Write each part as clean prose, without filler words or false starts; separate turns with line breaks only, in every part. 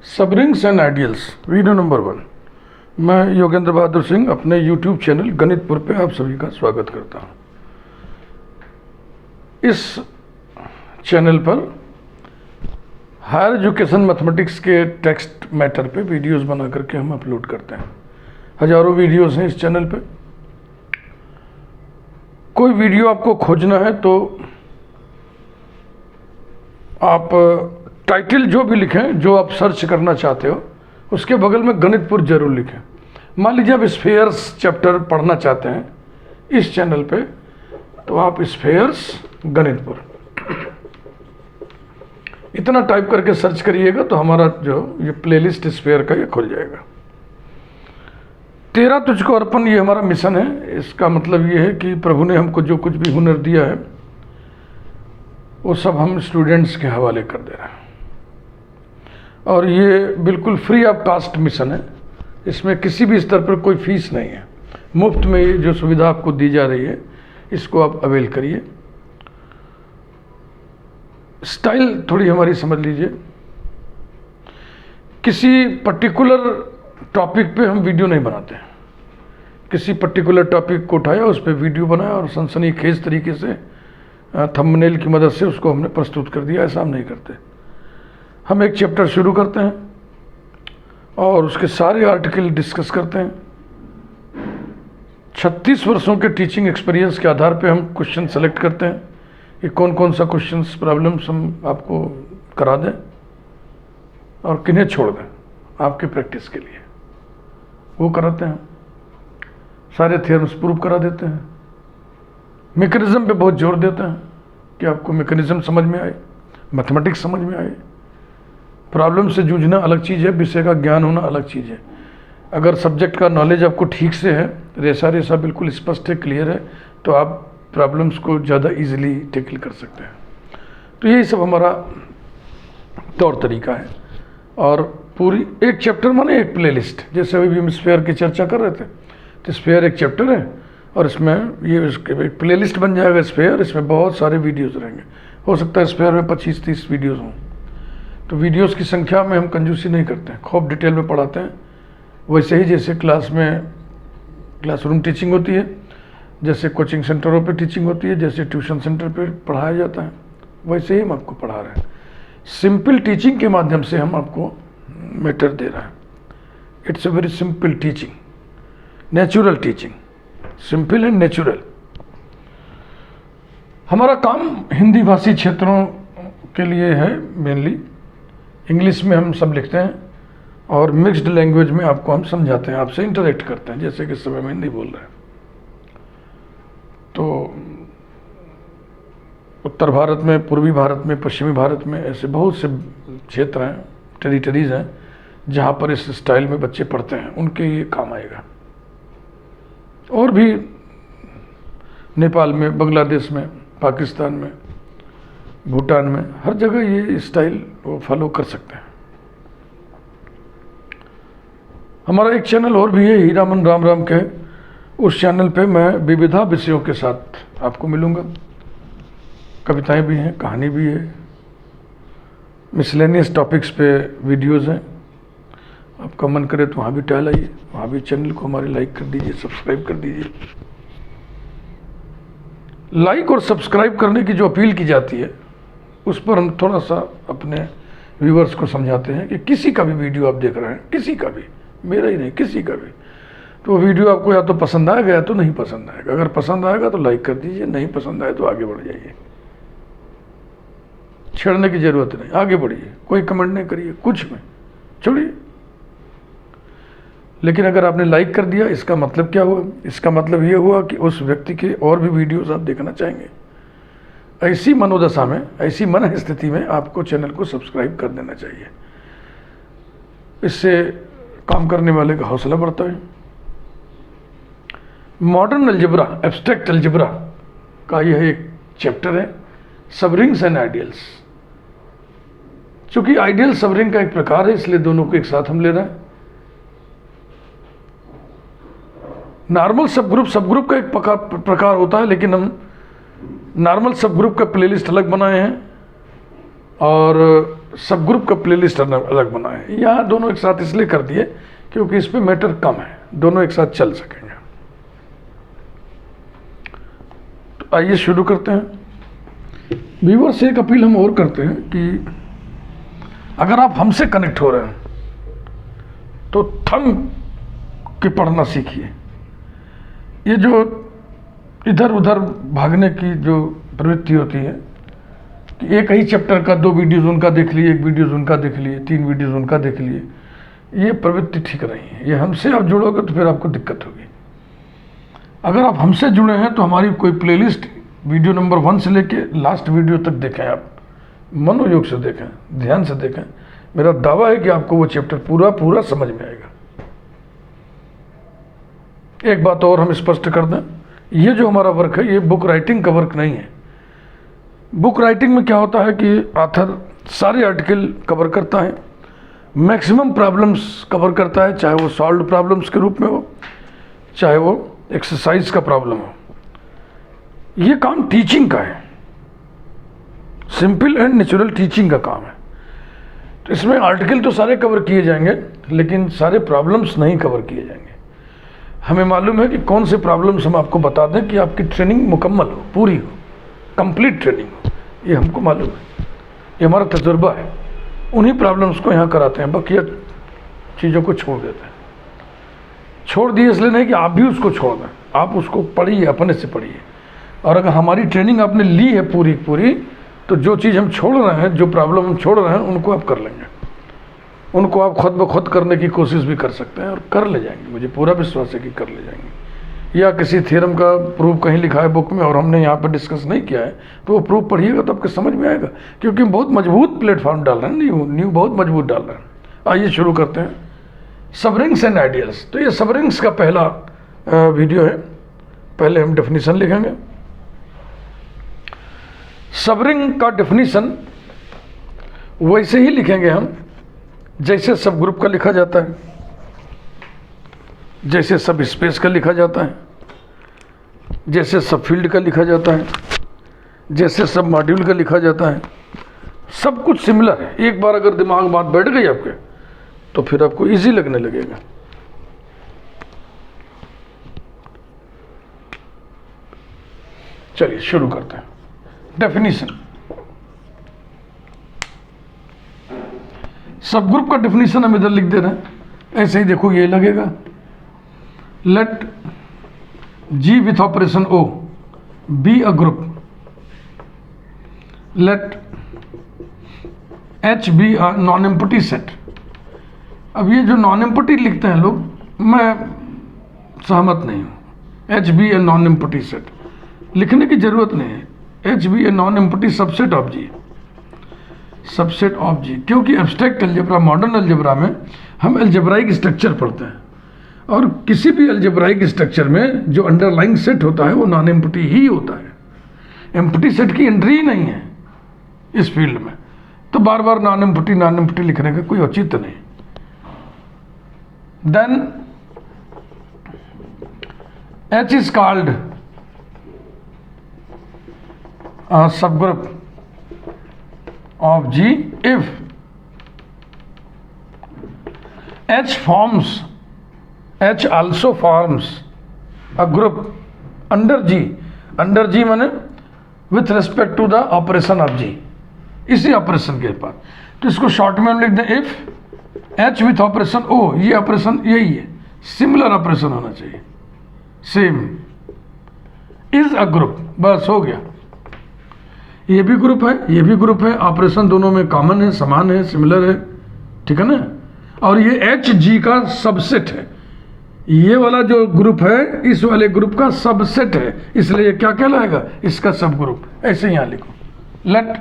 सबरिंग्स and ideals video number 1। मैं योगेंद्र बहादुर सिंह अपने YouTube channel गणितपुर पे आप सभी का स्वागत करता हूँ। इस चैनल पर हायर एजुकेशन मैथमेटिक्स के टेक्स्ट मैटर पे वीडियोस बना करके हम अपलोड करते हैं। हजारों वीडियोस हैं इस चैनल पे। कोई वीडियो आपको खोजना है तो आप टाइटल जो भी लिखें, जो आप सर्च करना चाहते हो उसके बगल में गणितपुर जरूर लिखें। मान लीजिए आप स्फेयर्स चैप्टर पढ़ना चाहते हैं इस चैनल पे, तो आप स्फेयर्स गणितपुर इतना टाइप करके सर्च करिएगा तो हमारा जो ये प्लेलिस्ट स्फेयर का ये खुल जाएगा। तेरा तुझको अर्पण ये हमारा मिशन है। इसका मतलब ये है कि प्रभु ने हमको जो कुछ भी हुनर दिया है वो सब हम स्टूडेंट्स के हवाले कर दे रहे हैं, और ये बिल्कुल फ्री ऑफ कास्ट मिशन है। इसमें किसी भी स्तर पर कोई फीस नहीं है, मुफ्त में ये जो सुविधा आपको दी जा रही है इसको आप अवेल करिए। स्टाइल थोड़ी हमारी समझ लीजिए। किसी पर्टिकुलर टॉपिक पे हम वीडियो नहीं बनाते हैं। किसी पर्टिकुलर टॉपिक को उठाया, उस पर वीडियो बनाया और सनसनीखेज तरीके से थंबनेल की मदद से उसको हमने प्रस्तुत कर दिया। ऐसा हम नहीं करते। हम एक चैप्टर शुरू करते हैं और उसके सारे आर्टिकल डिस्कस करते हैं। 36 वर्षों के टीचिंग एक्सपीरियंस के आधार पे हम क्वेश्चन सेलेक्ट करते हैं कि कौन कौन सा क्वेश्चंस प्रॉब्लम्स हम आपको करा दें और किन्हें छोड़ दें आपके प्रैक्टिस के लिए, वो कराते हैं। सारे थ्योरम्स प्रूव करा देते हैं। मैकेनिज्म पे बहुत जोर देते हैं कि आपको मैकेनिज्म समझ में आए, मैथमेटिक्स समझ में आए। प्रॉब्लम से जूझना अलग चीज़ है, विषय का ज्ञान होना अलग चीज़ है। अगर सब्जेक्ट का नॉलेज आपको ठीक से है, रेसा रेसा बिल्कुल स्पष्ट है, क्लियर है, तो आप प्रॉब्लम्स को ज़्यादा इजीली टैकल कर सकते हैं। तो यही सब हमारा तौर तरीका है। और पूरी एक चैप्टर माने एक प्लेलिस्ट। जैसे अभी हम स्फेयर की चर्चा कर रहे थे, तो स्फेयर एक चैप्टर है और इसमें ये एक प्लेलिस्ट बन जाएगा स्फेयर। इसमें बहुत सारे वीडियोस रहेंगे। हो सकता है स्फेयर में 25-30 वीडियोस हों। तो वीडियोस की संख्या में हम कंजूसी नहीं करते हैं, खूब डिटेल में पढ़ाते हैं। वैसे ही जैसे क्लासरूम टीचिंग होती है, जैसे कोचिंग सेंटरों पे टीचिंग होती है, जैसे ट्यूशन सेंटर पे पढ़ाया जाता है, वैसे ही हम आपको पढ़ा रहे हैं। सिंपल टीचिंग के माध्यम से हम आपको मैटर दे रहे हैं। It's a very simple teaching, natural teaching, simple and natural. हमारा काम हिंदी भाषी क्षेत्रों के लिए है मेनली। इंग्लिश में हम सब लिखते हैं और मिक्स्ड लैंग्वेज में आपको हम समझाते हैं, आपसे इंटरेक्ट करते हैं, जैसे कि समय में हिंदी बोल रहे हैं। तो उत्तर भारत में, पूर्वी भारत में, पश्चिमी भारत में ऐसे बहुत से क्षेत्र हैं, टेरिटरीज हैं जहाँ पर इस स्टाइल में बच्चे पढ़ते हैं। उनके ये काम आएगा। और भी नेपाल में, बांग्लादेश में, पाकिस्तान में, भूटान में, हर जगह ये स्टाइल वो फॉलो कर सकते हैं। हमारा एक चैनल और भी है, हीरामन राम राम के। उस चैनल पे मैं विविधा विषयों के साथ आपको मिलूँगा। कविताएं भी हैं, कहानी भी है, मिसलेनियस टॉपिक्स पे वीडियोज़ हैं। आपका मन करे तो वहाँ भी टहल आइए, वहाँ भी चैनल को हमारे लाइक कर दीजिए, सब्सक्राइब कर दीजिए। लाइक और सब्सक्राइब करने की जो अपील की जाती है उस पर हम थोड़ा सा अपने व्यूवर्स को समझाते हैं कि किसी का भी वीडियो आप देख रहे हैं, किसी का भी, मेरा ही नहीं, किसी का भी, तो वो वीडियो आपको या तो पसंद आएगा या तो नहीं पसंद आएगा। अगर पसंद आएगा तो लाइक कर दीजिए, नहीं पसंद आए तो आगे बढ़ जाइए। छेड़ने की ज़रूरत नहीं, आगे बढ़िए, कोई कमेंट नहीं करिए, कुछ में छोड़िए। लेकिन अगर आपने लाइक कर दिया, इसका मतलब क्या हुआ? इसका मतलब ये हुआ कि उस व्यक्ति के और भी वीडियोस आप देखना चाहेंगे। ऐसी मनोदशा में, ऐसी मन स्थिति में आपको चैनल को सब्सक्राइब कर देना चाहिए। इससे काम करने वाले का हौसला बढ़ता है। मॉडर्न अलजेब्रा, एब्स्ट्रैक्ट अलजेब्रा का यह एक चैप्टर है, सबरिंग्स एंड आइडियल्स। चूंकि आइडियल सबरिंग का एक प्रकार है, इसलिए दोनों को एक साथ हम ले रहे हैं। नॉर्मल सब ग्रुप का एक प्रकार होता है, लेकिन हम नॉर्मल सब ग्रुप का प्लेलिस्ट अलग बनाए हैं और सब ग्रुप का प्लेलिस्ट अलग बना है। यहाँ दोनों एक साथ इसलिए कर दिए क्योंकि इस पे मैटर कम है, दोनों एक साथ चल सकेंगे। तो आइए शुरू करते हैं। व्यूअर से एक अपील हम और करते हैं कि अगर आप हमसे कनेक्ट हो रहे हैं तो थम के पढ़ना सीखिए। ये जो इधर उधर भागने की जो प्रवृत्ति होती है कि एक ही चैप्टर का 2 वीडियोज़ उनका देख लिए, 1 वीडियोज़ उनका देख लिए, 3 वीडियोज़ उनका देख लिए, ये प्रवृत्ति ठीक नहीं है। ये हमसे आप जुड़ोगे तो फिर आपको दिक्कत होगी। अगर आप हमसे जुड़े हैं तो हमारी कोई प्लेलिस्ट वीडियो नंबर 1 से लेके लास्ट वीडियो तक देखें, आप मनोयोग से देखें, ध्यान से देखें। मेरा दावा है कि आपको वो चैप्टर पूरा समझ में आएगा। एक बात और हम स्पष्ट कर दें, ये जो हमारा वर्क है ये बुक राइटिंग का वर्क नहीं है। बुक राइटिंग में क्या होता है कि ऑथर सारे आर्टिकल कवर करता है, मैक्सिमम प्रॉब्लम्स कवर करता है, चाहे वो सॉल्व प्रॉब्लम्स के रूप में हो, चाहे वो एक्सरसाइज का प्रॉब्लम हो। ये काम टीचिंग का है, सिंपल एंड नेचुरल टीचिंग का काम है। तो इसमें आर्टिकल तो सारे कवर किए जाएंगे लेकिन सारे प्रॉब्लम्स नहीं कवर किए जाएंगे। हमें मालूम है कि कौन से प्रॉब्लम्स हम आपको बता दें कि आपकी ट्रेनिंग मुकम्मल हो, पूरी हो, कंप्लीट ट्रेनिंग हो। ये हमको मालूम है, ये हमारा तजुर्बा है। उन्हीं प्रॉब्लम्स को यहाँ कराते हैं, बाकी चीज़ों को छोड़ देते हैं। छोड़ दिए इसलिए नहीं कि आप भी उसको छोड़ दें, आप उसको पढ़िए, अपने से पढ़िए। और अगर हमारी ट्रेनिंग आपने ली है पूरी तो जो चीज़ हम छोड़ रहे हैं, जो प्रॉब्लम हम छोड़ रहे हैं, उनको आप कर लेंगे। उनको आप खुद ब खुद करने की कोशिश भी कर सकते हैं और कर ले जाएंगे। मुझे पूरा विश्वास है कि कर ले जाएंगे। या किसी थ्योरम का प्रूफ कहीं लिखा है बुक में और हमने यहाँ पर डिस्कस नहीं किया है तो वो प्रूफ पढ़िएगा तो आपको समझ में आएगा, क्योंकि हम बहुत मजबूत प्लेटफॉर्म डाल रहे हैं, न्यू बहुत मजबूत डाल रहे हैं। आइए शुरू करते हैं। सबरिंग्स एंड आइडियल्स। तो ये सबरिंग्स का पहला वीडियो है। पहले हम डेफिनेशन लिखेंगे। सबरिंग का डेफिनेशन वैसे ही लिखेंगे हम जैसे सब ग्रुप का लिखा जाता है, जैसे सब स्पेस का लिखा जाता है, जैसे सब फील्ड का लिखा जाता है, जैसे सब मॉड्यूल का लिखा जाता है। सब कुछ सिमिलर है। एक बार अगर दिमाग में बात बैठ गई आपके तो फिर आपको इजी लगने लगेगा। चलिए शुरू करते हैं। डेफिनेशन। सब ग्रुप का डेफिनेशन हम इधर लिख दे रहे हैं। ऐसे ही देखो ये लगेगा, let G with operation O be a group, let H be a non empty set. अब ये जो नॉन एम्प्टी लिखते हैं लोग, मैं सहमत नहीं हूँ। H be a non empty set लिखने की जरूरत नहीं है। H be a non empty subset of G, subset of G, क्योंकि एब्स्ट्रैक्ट अलजेब्रा, मॉडर्न अलजेब्रा में हम अलजेब्राइक स्ट्रक्चर पढ़ते हैं और किसी भी अलजेब्राइक स्ट्रक्चर में जो अंडरलाइंग सेट होता है वो नॉन एम्प्टी ही होता है। एम्प्टी सेट की एंट्री ही नहीं है इस फील्ड में, तो बार बार नॉन एम्प्टी लिखने का कोई औचित्य नहीं। Then H is called subgroup of G if H also forms a group under G माने with respect to the operation of G, इसी ऑपरेशन के पास। तो इसको शॉर्ट में हम लिख दें if H with operation O, ये ऑपरेशन यही है, सिमिलर ऑपरेशन होना चाहिए, सेम, इज अ ग्रुप, बस हो गया। ये भी ग्रुप है, ये भी ग्रुप है, ऑपरेशन दोनों में कॉमन है, समान है, सिमिलर है, ठीक है ना। और ये H G का सबसेट है। ये वाला जो ग्रुप है इस वाले ग्रुप का सबसेट है, इसलिए ये क्या कहलाएगा, इसका सब ग्रुप। ऐसे यहां लिखो, let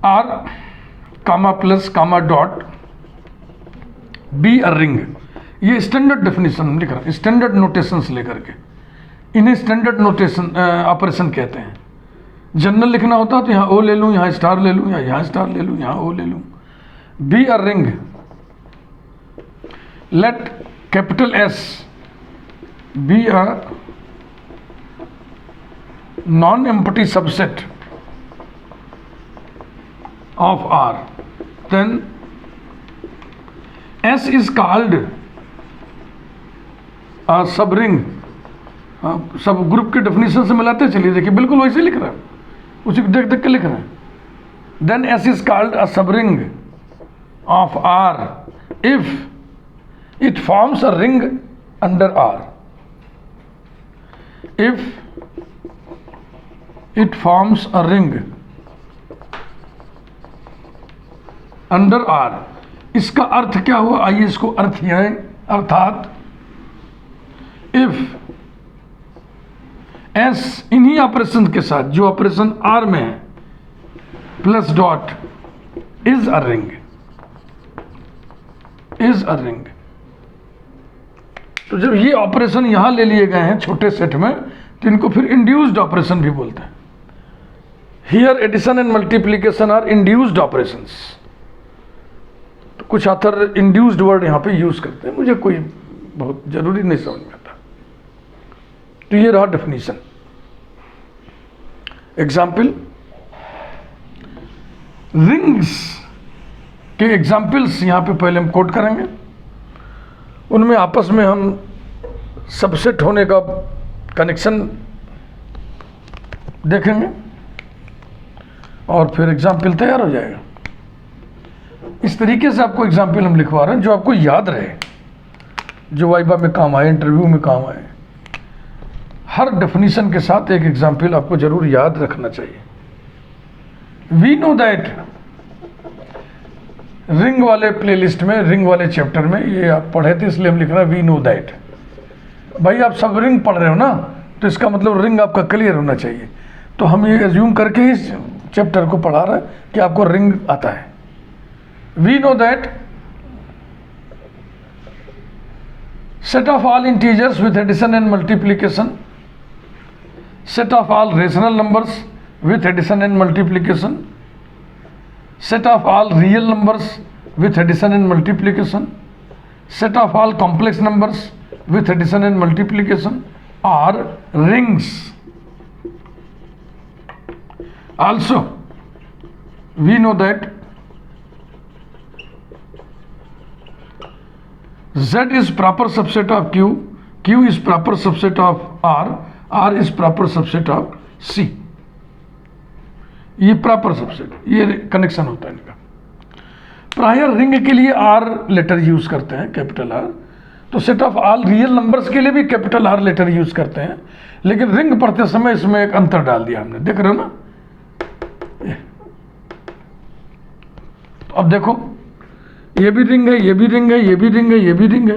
R comma plus comma dot be a ring. ये स्टैंडर्ड डेफिनेशन हम लिख रहे हैं, स्टैंडर्ड नोटेशंस लेकर के, इन्हें स्टैंडर्ड नोटेशन ऑपरेशन कहते हैं। जनरल लिखना होता है तो यहाँ ओ ले लूँ, यहाँ स्टार ले लूँ, या यहाँ स्टार ले लूँ, यहाँ ओ ले लूँ। B a ring, let capital S B a non empty subset of R, then S is called a subring. सब ग्रुप के डेफिनेशन से मिलाते चलिए, देखिए बिल्कुल वैसे लिख रहा है, उसी को देख देख के लिख रहे हैं. Then S is called a subring of R if it forms a ring under R. If it forms a ring under R. इसका अर्थ क्या हुआ, आइए इसको अर्थ यह है, अर्थात इफ S इन्हीं ऑपरेशन के साथ जो ऑपरेशन R में है plus dot is a ring, is a ring. तो जब ये ऑपरेशन यहां ले लिए गए हैं छोटे सेट में, तो इनको फिर इंड्यूस्ड ऑपरेशन भी बोलते हैं. Here addition and multiplication are induced operations. तो कुछ ऑथर इंड्यूस्ड वर्ड यहां पे यूज करते हैं, मुझे कोई बहुत जरूरी नहीं समझ में आता. तो ये रहा डेफिनेशन. एग्जाम्पल, रिंग्स के एग्जाम्पल्स यहां पे पहले हम कोट करेंगे, उनमें आपस में हम सबसेट होने का कनेक्शन देखेंगे और फिर एग्जाम्पल तैयार हो जाएगा. इस तरीके से आपको एग्जाम्पल हम लिखवा रहे हैं जो आपको याद रहे, जो वाइवा में काम आए, इंटरव्यू में काम आए. हर डेफिनेशन के साथ एक एग्जाम्पल आपको जरूर याद रखना चाहिए. वी नो दैट, रिंग वाले प्लेलिस्ट में, रिंग वाले चैप्टर में ये आप पढ़े थे इसलिए हम लिख रहे हैं वी नो दैट. भाई आप सब रिंग पढ़ रहे हो ना, तो इसका मतलब रिंग आपका क्लियर होना चाहिए. तो हम ये एज्यूम करके इस चैप्टर को पढ़ा रहे हैं कि आपको रिंग आता है. We know that set of all integers with addition and multiplication, set of all rational numbers with addition and multiplication, set of all real numbers with addition and multiplication, set of all complex numbers with addition and multiplication are rings. Also, we know that Z is proper subset of Q, Q is proper subset of R, R is proper subset of C. ये proper subset, ये connection होता है इनका. प्राय ring के लिए R letter use करते हैं, कैपिटल R. तो set of all real numbers के लिए भी कैपिटल R लेटर यूज करते हैं, लेकिन रिंग पढ़ते समय इसमें एक अंतर डाल दिया हमने, देख रहे हो ना. तो अब देखो, ये भी रिंग है, ये भी रिंग है, ये भी रिंग है, ये भी रिंग है.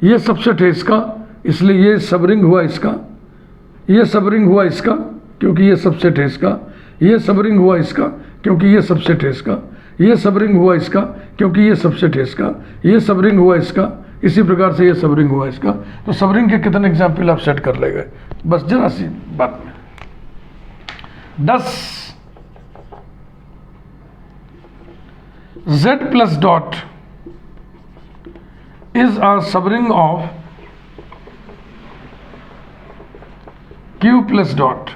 ये सबसेट है इसका, इसलिए ये सब रिंग हुआ इसका. ये सब रिंग हुआ इसका क्योंकि ये सबसेट है इसका. ये सब रिंग हुआ इसका क्योंकि ये सबसेट है इसका. ये सब रिंग हुआ इसका क्योंकि ये सबसेट है इसका. ये सब रिंग हुआ इसका, इसी प्रकार से ये सब रिंग हुआ इसका. तो सब रिंग के कितने एग्जाम्पल आप सेट कर लेंगे, बस जरा सी बात में. 10 Z plus dot is a subring of Q plus dot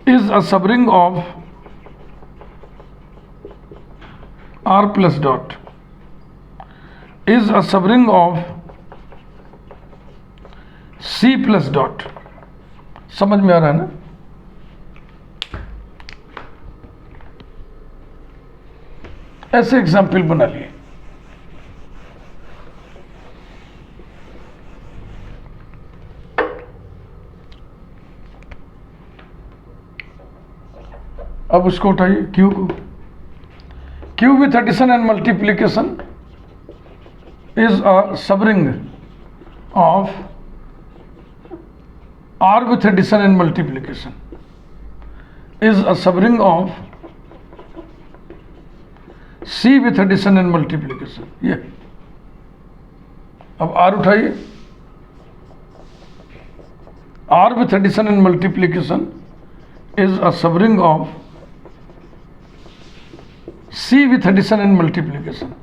is a subring of R plus dot is a subring of C plus dot. समझ में आ रहा है ना. ऐसे एग्जाम्पल बना लिए. अब उसको उठाइए, Q को. Q with addition and multiplication is a subring of R with addition and multiplication is a subring of C with addition and multiplication. ये अब R उठाइए. R with addition and multiplication is a subring of C with addition and multiplication.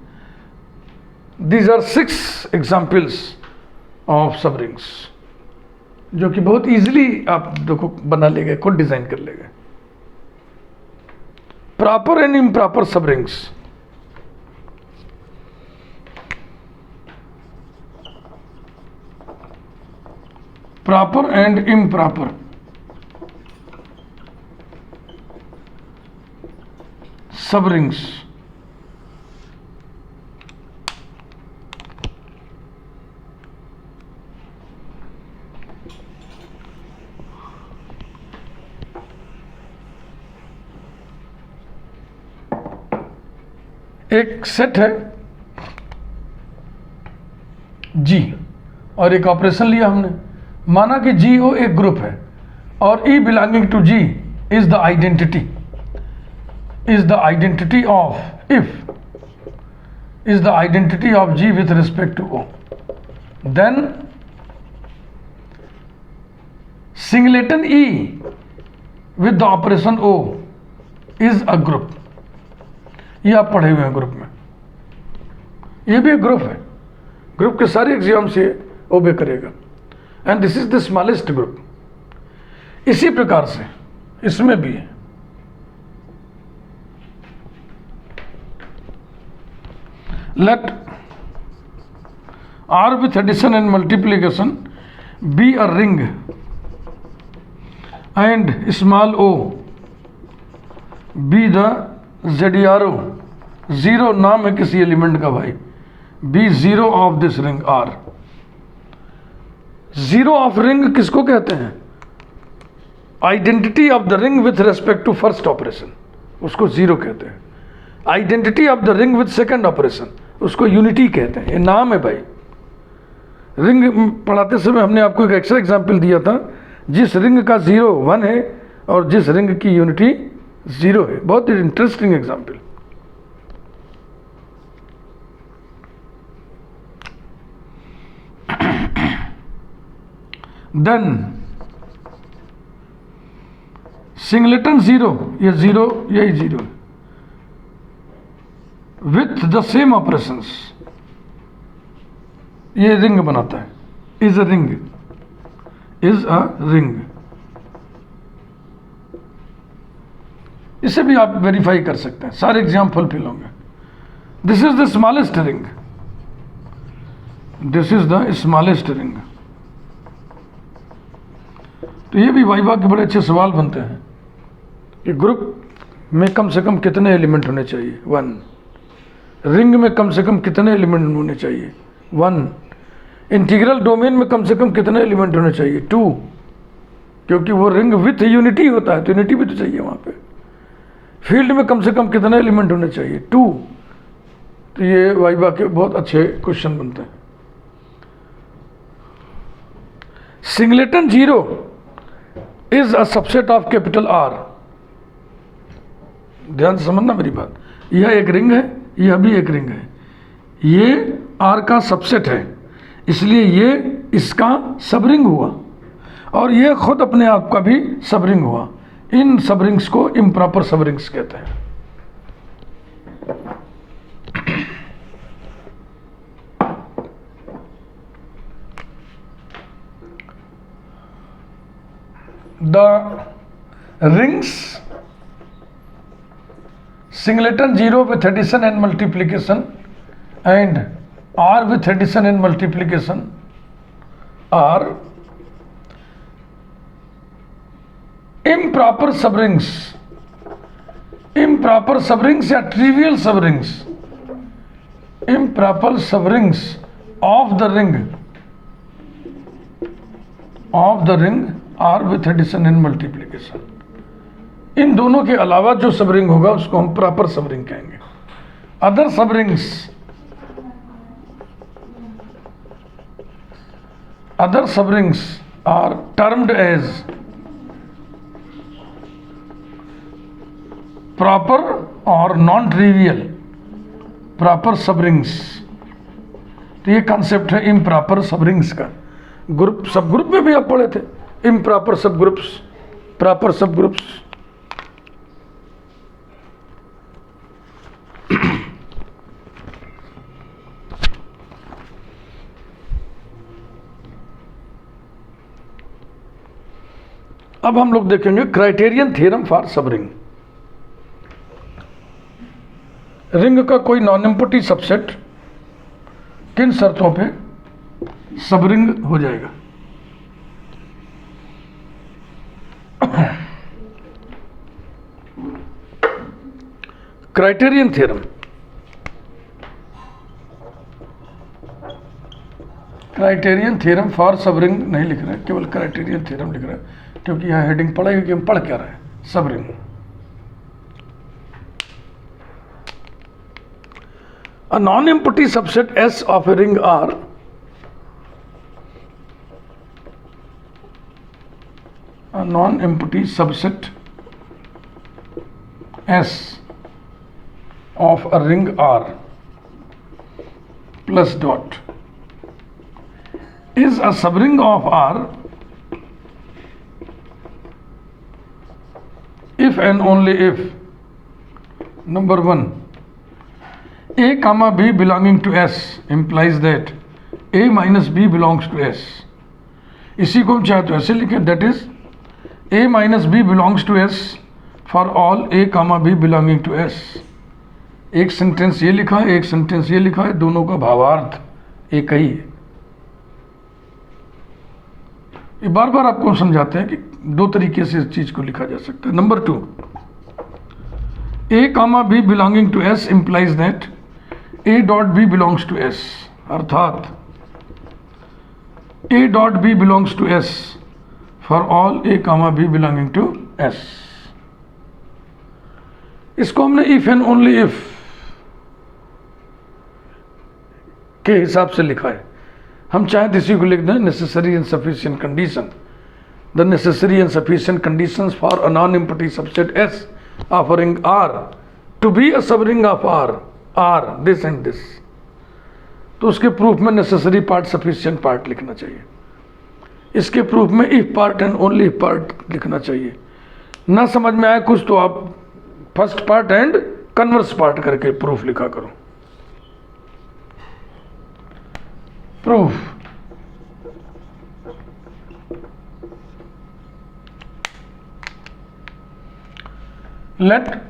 These are 6 examples of subrings जो कि बहुत easily आप देखो बना लेंगे, खुद डिजाइन कर लेंगे. Proper and improper subrings. Proper and improper subrings. एक सेट है जी और एक ऑपरेशन लिया हमने, माना कि जी ओ एक ग्रुप है और e belonging to G is the identity of G with respect to o, then singleton e with the operation o is a group. ये आप पढ़े हुए हैं ग्रुप में, ये भी एक ग्रुप है, ग्रुप के सारे एग्जाम्स ये ओबे करेगा and this is the smallest group. इसी प्रकार से इसमें भी है, let R with addition and multiplication be a ring and small o be the ZRO, zero नाम है किसी एलिमेंट का भाई, be zero of this ring R. Zero of ring किसको कहते हैं? Identity of the ring with respect to first operation, उसको zero कहते हैं। Identity of the ring with second operation, उसको यूनिटी कहते हैं। ये नाम है भाई। रिंग पढ़ाते समय हमने आपको एक एक्स्ट्रा एग्जाम्पल दिया था, जिस रिंग का जीरो 1 है और जिस रिंग की यूनिटी 0 है। बहुत ही इंटरेस्टिंग एग्जाम्पल। देन सिंगलेटन 0, ये 0 यही 0 है, विथ द सेम ऑपरेशंस ये रिंग बनाता है, इज अ रिंग, इसे भी आप वेरीफाई कर सकते हैं, सारे एग्जाम फुलफिल होंगे। This is the smallest ring, तो ये भी वाइवा के बड़े अच्छे सवाल बनते हैं कि ग्रुप में कम से कम कितने एलिमेंट होने चाहिए? 1। रिंग में कम से कम कितने एलिमेंट होने चाहिए? 1। इंटीग्रल डोमेन में कम से कम कितने एलिमेंट होने चाहिए? 2, क्योंकि वो रिंग विथ यूनिटी होता है तो यूनिटी भी तो चाहिए वहाँ पे। फील्ड में कम से कम कितने एलिमेंट होने चाहिए? 2। तो ये वाइवा के बहुत अच्छे क्वेश्चन बनते हैं। Singleton 0 is a subset of capital R. ध्यान से समझना मेरी बात, यह एक रिंग है, यह भी एक रिंग है, ये आर का सबसेट है, इसलिए ये इसका सबरिंग हुआ और ये खुद अपने आप का भी सबरिंग हुआ। इन सबरिंग्स को इम्प्रॉपर सबरिंग्स कहते हैं। The rings singleton 0 with addition and multiplication and R with addition and multiplication are improper subrings या trivial subrings, improper subrings of the ring R with addition and multiplication। इन दोनों के अलावा जो सबरिंग होगा उसको हम प्रॉपर सबरिंग कहेंगे। Other subrings are termed as proper और नॉन ट्रिवियल प्रॉपर सबरिंग्स। तो ये कॉन्सेप्ट है इम्प्रॉपर सबरिंग्स का। ग्रुप सब ग्रुप में भी आप पढ़े थे, इम्प्रॉपर सब ग्रुप्स, प्रॉपर सब ग्रुप्स। अब हम लोग देखेंगे criterion theorem for subring. Ring का कोई नॉन एम्प्टी सबसेट किन शर्तों पे सब रिंग हो जाएगा? Criterion theorem, criterion theorem for सब रिंग नहीं लिख रहे, केवल क्राइटेरियन थ्योरम लिख रहे हैं, क्योंकि यहां हेडिंग पढ़ेगा कि हम पढ़ क्या रहे हैं। सब ring, a non-empty subset S of a ring R a non-empty subset S of a ring R plus dot is a subring of R if and only if number 1 A comma B belonging to S implies that A minus B belongs to S। इसी को हम चाहे तो ऐसे लिखें, that is A minus B belongs to S for all A comma B belonging to S। एक sentence ये लिखा है, एक सेंटेंस ये लिखा है, दोनों का भावार्थ एक ही है। ये बार बार आपको हम समझाते हैं कि दो तरीके से इस चीज को लिखा जा सकता है। Number 2, A comma B belonging to S implies that A dot B belongs to S, अर्थात A dot B belongs to S for all A comma B belonging to S। इसको हमने if and only if के हिसाब से लिखा है। हम चाहे तो इसी को लिख दें, necessary and sufficient condition, the necessary and sufficient conditions for a non-empty subset S of a ring R to be a subring of R are this and this। तो उसके प्रूफ में नेसेसरी पार्ट, सफिशिएंट पार्ट लिखना चाहिए। इसके proof में if part and only if part लिखना चाहिए। ना समझ में आए कुछ तो आप first part and converse part करके प्रूफ लिखा करो। प्रूफ, लेट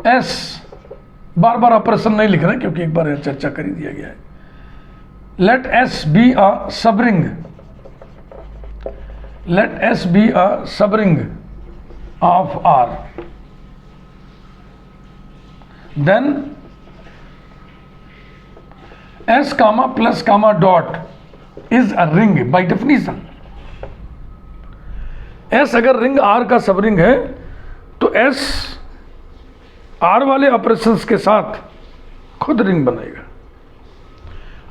एस, बार बार ऑपरेशन नहीं लिख रहे क्योंकि एक बार चर्चा कर ही दिया गया है। Let S be a subring, let S be a subring of R, then S comma plus comma dot is a ring by definition. S अगर रिंग आर का सबरिंग है तो एस आर वाले ऑपरेशंस के साथ खुद रिंग बनेगा।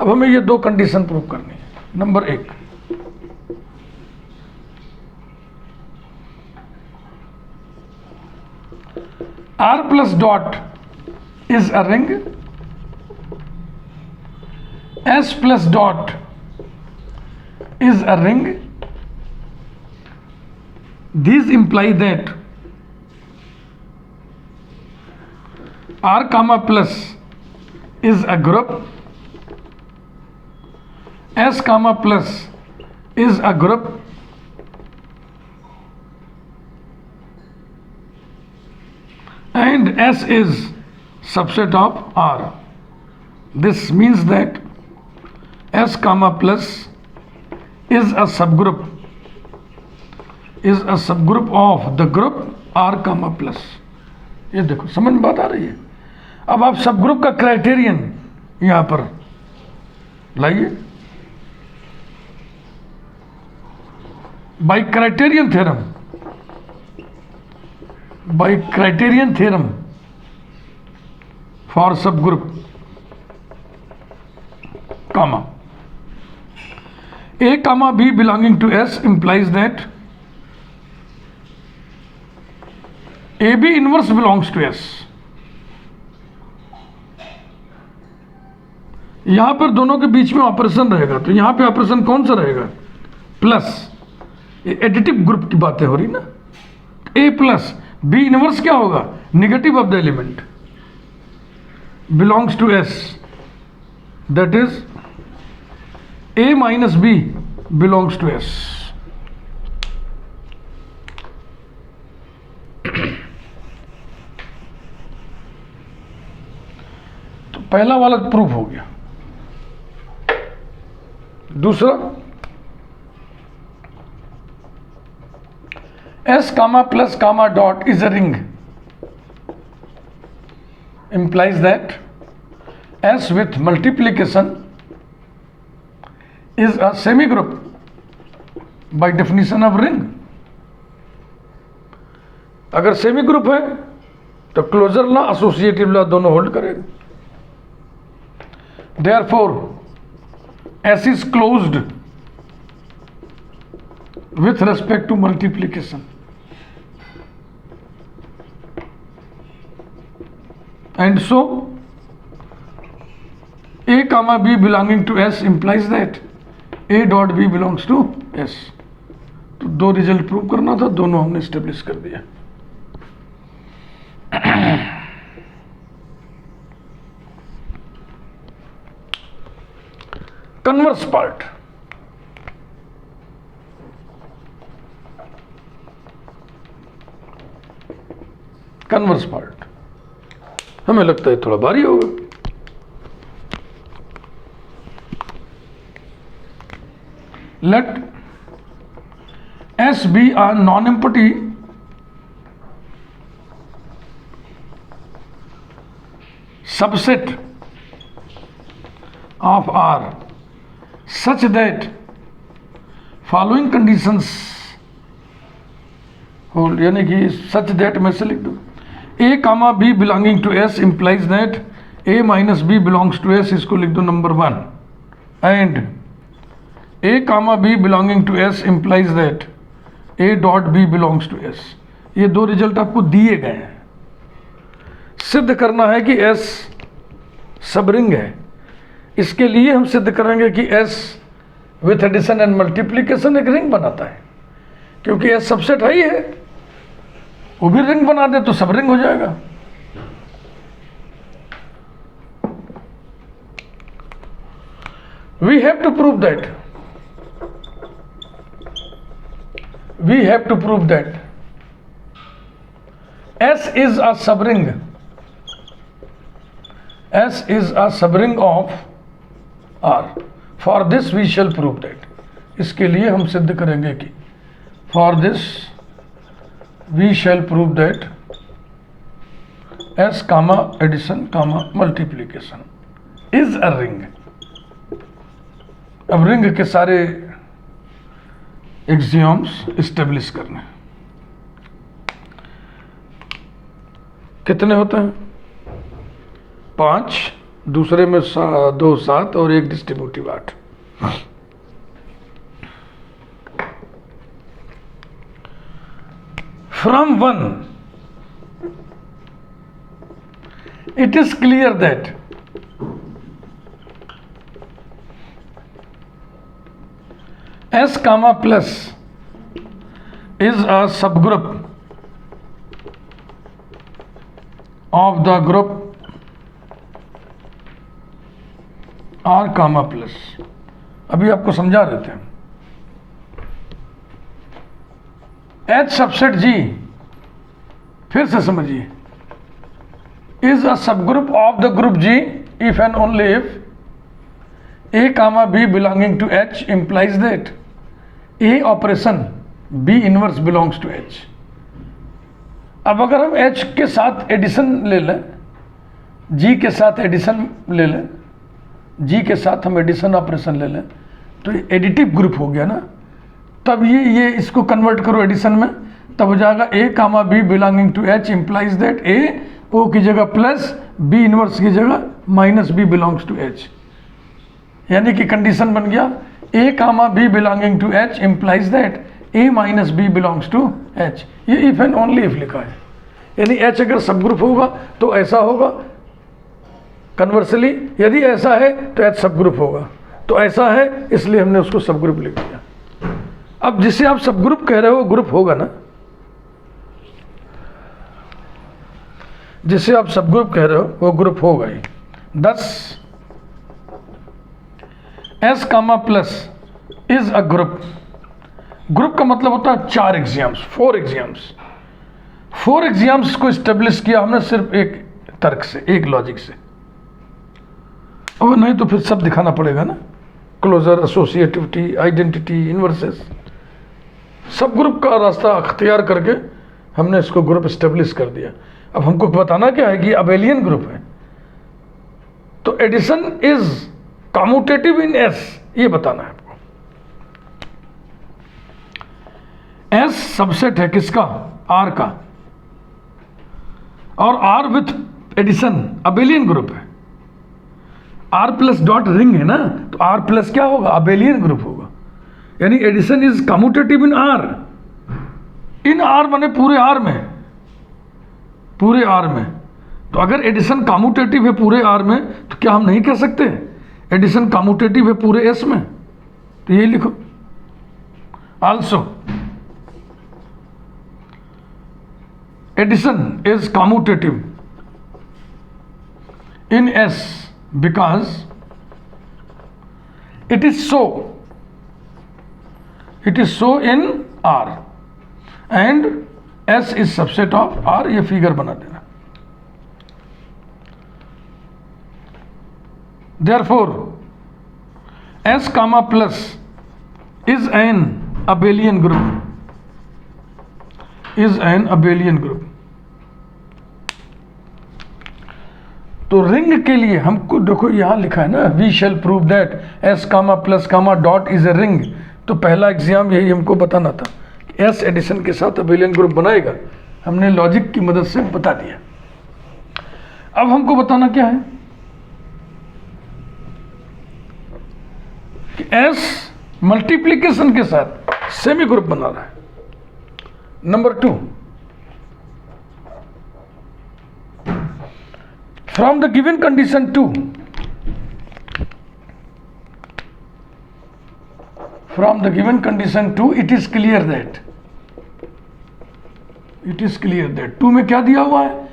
अब हमें ये दो कंडीशन प्रूव करनी है। Number 1, R plus dot is a ring, S plus dot is a ring, these imply that R comma plus is a group, S comma plus is a group, and S is subset of R। This means that S comma plus is a subgroup of the group R comma plus। ये देखो समझ में बात आ रही है। अब आप सब ग्रुप का क्राइटेरियन यहां पर लाइए। बाय क्राइटेरियन थ्योरम फॉर सब group comma A comma B belonging to S implies that AB inverse belongs to S। यहां पर दोनों के बीच में ऑपरेशन रहेगा, तो यहां पे ऑपरेशन कौन सा रहेगा? प्लस। एडिटिव ग्रुप की बातें हो रही ना। A प्लस B इनवर्स क्या होगा? Negative of the element belongs to S, that is A minus B belongs to S। पहला वाला प्रूफ हो गया। दूसरा, S comma plus comma dot is a ring implies that S with multiplication is a semigroup by definition of ring। अगर semi group है तो closure law associative law दोनों hold करेगा। Therefore S is closed with respect to multiplication and so A comma B belonging to S implies that A dot B belongs to S। तो दो result prove करना था, दोनों हमने establish कर दिया। कन्वर्स पार्ट, कन्वर्स पार्ट हमें लगता है थोड़ा भारी होगा। Let S be a non-empty subset of R such that following conditions hold, यानी कि such that में से लिख दो। A comma B belonging to S implies that A minus B belongs to S, इसको लिख दो number 1, and A comma B belonging to S implies that A dot B belongs to S। ये दो result आपको दिए गए हैं। सिद्ध करना है कि S सब रिंग है। इसके लिए हम सिद्ध करेंगे कि S with addition and multiplication एक रिंग बनाता है, क्योंकि S सबसेट है ही है। वो भी रिंग बना दे तो सब रिंग हो जाएगा। We have to prove that S is a subring, S is a subring of R। For this we shall prove that, इसके लिए हम सिद्ध करेंगे कि for this we shall prove that S comma addition comma multiplication is a ring। अब ring के सारे एक्सियोम्स establish करने। कितने होते हैं? 5, दूसरे में 2 7 और एक distributive 8। From 1 it is clear that S comma plus is a subgroup of the group R comma plus। अभी आपको समझा रहे थे। H सबसेट G, फिर से समझिए, is a subgroup of the group G if and only if A comma B belonging to H implies that A operation B inverse belongs to H। अब अगर हम H के साथ एडिशन ले लें, G के साथ एडिशन ले लें, G के साथ हम एडिशन ऑपरेशन ले लें, तो ये एडिटिव ग्रुप हो गया ना। तब ये इसको कन्वर्ट करो एडिशन में, तब हो जाएगा A comma B belonging to H implies that A O की जगह प्लस B इनवर्स की जगह minus B belongs to H। यानी कि कंडीशन बन गया A comma B belonging to H implies that A minus B belongs to H। ये if and only if लिखा है, यानी H अगर सब ग्रुप होगा तो ऐसा होगा, कन्वर्सली यदि ऐसा है तो H सब ग्रुप होगा, तो ऐसा है इसलिए हमने उसको सब ग्रुप लिख दिया। अब जिसे आप सब ग्रुप कह रहे हो वो ग्रुप होगा ना, जिसे आप सब ग्रुप कह रहे हो वो ग्रुप होगा ही। 10 S comma plus is a group। Group का मतलब होता है 4 एग्जाम्स, 4 एग्जाम्स। 4 एग्जाम्स को स्टेब्लिश किया हमने सिर्फ एक तर्क से, एक लॉजिक से। और नहीं तो फिर सब दिखाना पड़ेगा ना, क्लोजर, एसोसिएटिविटी, आइडेंटिटी, इन्वर्सेस, सब ग्रुप का रास्ता अख्तियार करके हमने इसको ग्रुप एस्टेब्लिश कर दिया। अब हमको बताना क्या है कि अबेलियन ग्रुप है, तो addition is commutative in S, ये बताना है आपको। एस सबसेट है किसका? आर का, और R with addition abelian group है। आर प्लस डॉट रिंग है ना, तो आर प्लस क्या होगा? अबेलियन ग्रुप होगा। यानी addition is commutative in R. In R माने पूरे आर में, पूरे आर में। तो अगर एडिशन कम्यूटेटिव है पूरे आर में, तो क्या हम नहीं कह सकते एडिशन कम्यूटेटिव है पूरे एस में? तो ये लिखो, also addition is commutative in S because it is so in R and S is subset of R। ये फिगर बना देना। Therefore S comma plus is an abelian group। तो रिंग के लिए हमको देखो यहां लिखा है ना, we shall prove that S comma plus comma dot is a ring. तो पहला एग्जाम यही हमको बताना था कि एस एडिशन के साथ अबेलियन ग्रुप बनाएगा। हमने लॉजिक की मदद से बता दिया। अब हमको बताना क्या है कि एस मल्टीप्लिकेशन के साथ सेमी ग्रुप बना रहा है। Number 2, from the given condition 2, it is clear that 2 में क्या दिया हुआ है?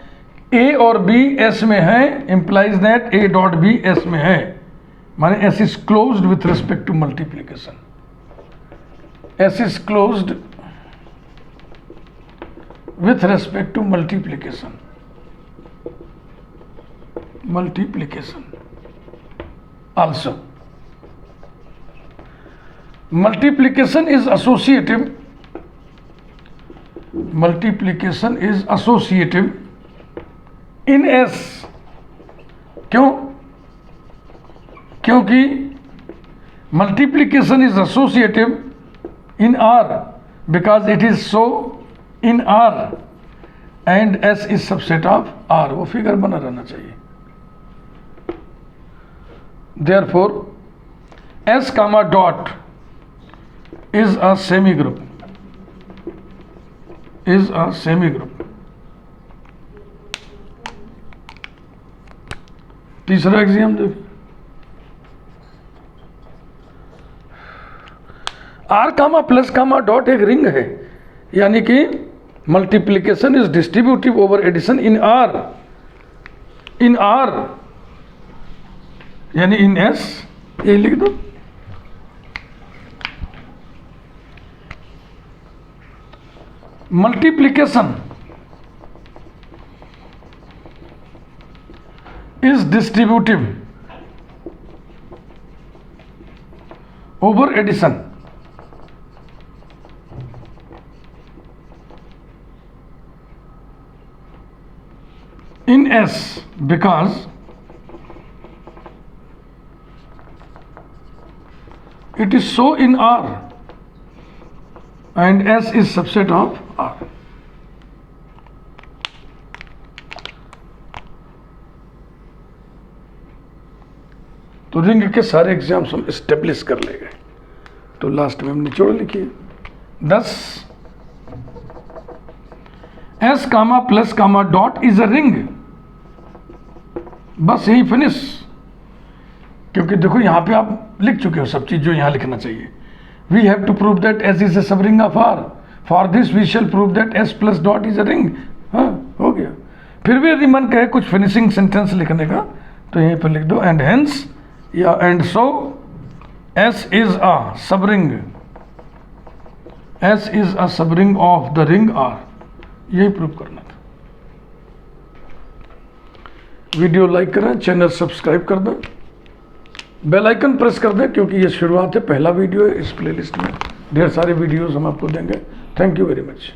A और B S में है, implies that A dot B S में है, माने S is closed with respect to multiplication। S is closed with respect to multiplication। Also multiplication is associative in S। क्यों? क्योंकि multiplication is associative in R because it is so in R and S is subset of R। वो figure बना रहना चाहिए। Therefore S comma dot is a semi group। तीसरा exam देखिए, R comma plus comma dot एक ring है, यानी कि multiplication is distributive over addition in R यानी इन एस। ये लिख दो, multiplication is distributive over addition in S because it is so in R and S is subset of R। तो ring के सारे एग्जाम्स हम एस्टेब्लिश कर ले गए। तो लास्ट में हम निचोड़ लिखिए 10 S comma plus comma dot is a ring. बस यही फिनिश। क्योंकि देखो यहां पे आप लिख चुके हो सब चीज जो यहां लिखना चाहिए। We have to prove that S is a subring of R। For this we shall prove that S plus dot is a ring. हाँ, हो गया। फिर भी यदि मन कहे कुछ फिनिशिंग सेंटेंस लिखने का तो यहीं पर लिख दो एंड हेंस या and so S is a सब ring. S is a subring of the ring R। यही प्रूव करना था। वीडियो लाइक करें, चैनल सब्सक्राइब कर दें बेल आइकन प्रेस कर दें, क्योंकि ये शुरुआत है, पहला वीडियो है इस प्लेलिस्ट में। ढेर सारे वीडियोस हम आपको देंगे। Thank you very much.